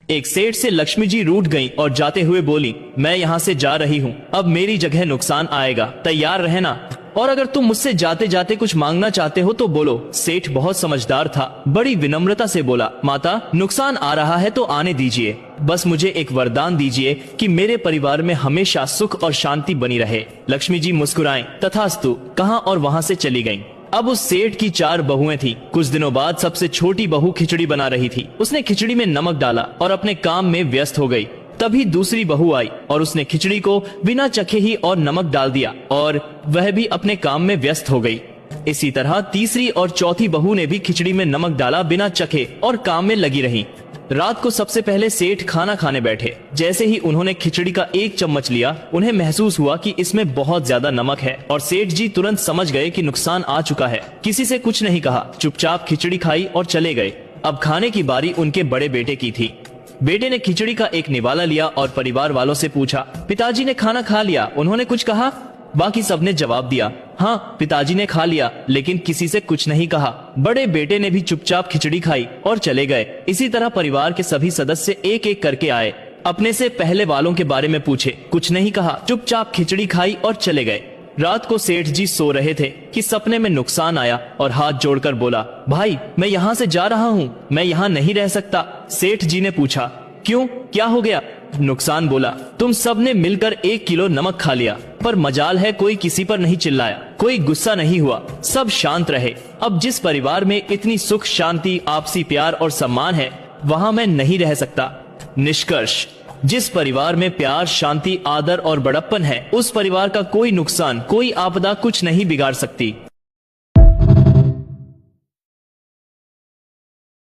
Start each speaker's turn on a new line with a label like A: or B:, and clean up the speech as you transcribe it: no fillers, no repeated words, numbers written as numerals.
A: एक सेठ से लक्ष्मी जी रूठ गईं और जाते हुए बोली, मैं यहाँ से जा रही हूँ, अब मेरी जगह नुकसान आएगा, तैयार रहना। और अगर तुम मुझसे जाते जाते कुछ मांगना चाहते हो तो बोलो। सेठ बहुत समझदार था, बड़ी विनम्रता से बोला, माता नुकसान आ रहा है तो आने दीजिए, बस मुझे एक वरदान दीजिए कि मेरे परिवार में हमेशा सुख और शांति बनी रहे। लक्ष्मी जी मुस्कुराएं, तथास्तु कहा और वहाँ से चली गयीं। अब उस सेठ की 4 बहुएं थी। कुछ दिनों बाद सबसे छोटी बहू खिचड़ी बना रही थी। उसने खिचड़ी में नमक डाला और अपने काम में व्यस्त हो गई। तभी दूसरी बहू आई और उसने खिचड़ी को बिना चखे ही और नमक डाल दिया और वह भी अपने काम में व्यस्त हो गई। इसी तरह तीसरी और चौथी बहू ने भी खिचड़ी में नमक डाला बिना चखे और काम में लगी रही। रात को सबसे पहले सेठ खाना खाने बैठे। जैसे ही उन्होंने खिचड़ी का 1 चम्मच लिया, उन्हें महसूस हुआ कि इसमें बहुत ज्यादा नमक है और सेठ जी तुरंत समझ गए कि नुकसान आ चुका है। किसी से कुछ नहीं कहा, चुपचाप खिचड़ी खाई और चले गए। अब खाने की बारी उनके बड़े बेटे की थी। बेटे ने खिचड़ी का एक निवाला लिया और परिवार वालों से पूछा, पिताजी ने खाना खा लिया, उन्होंने कुछ कहा? बाकी सबने जवाब दिया, हाँ पिताजी ने खा लिया, लेकिन किसी से कुछ नहीं कहा। बड़े बेटे ने भी चुपचाप खिचड़ी खाई और चले गए। इसी तरह परिवार के सभी सदस्य एक एक करके आए। अपने से पहले वालों के बारे में पूछे, कुछ नहीं कहा, चुपचाप खिचड़ी खाई और चले गए। रात को सेठ जी सो रहे थे कि सपने में नुकसान आया और हाथ जोड़कर बोला, भाई मैं यहाँ से जा रहा हूँ, मैं यहाँ नहीं रह सकता। सेठ जी ने पूछा, क्यों, क्या हो गया? नुकसान बोला, तुम सब ने मिलकर 1 किलो नमक खा लिया, पर मजाल है कोई किसी पर नहीं चिल्लाया, कोई गुस्सा नहीं हुआ, सब शांत रहे। अब जिस परिवार में इतनी सुख शांति आपसी प्यार और सम्मान है, वहाँ मैं नहीं रह सकता। निष्कर्ष, जिस परिवार में प्यार शांति आदर और बड़प्पन है, उस परिवार का कोई नुकसान कोई आपदा कुछ नहीं बिगाड़ सकती।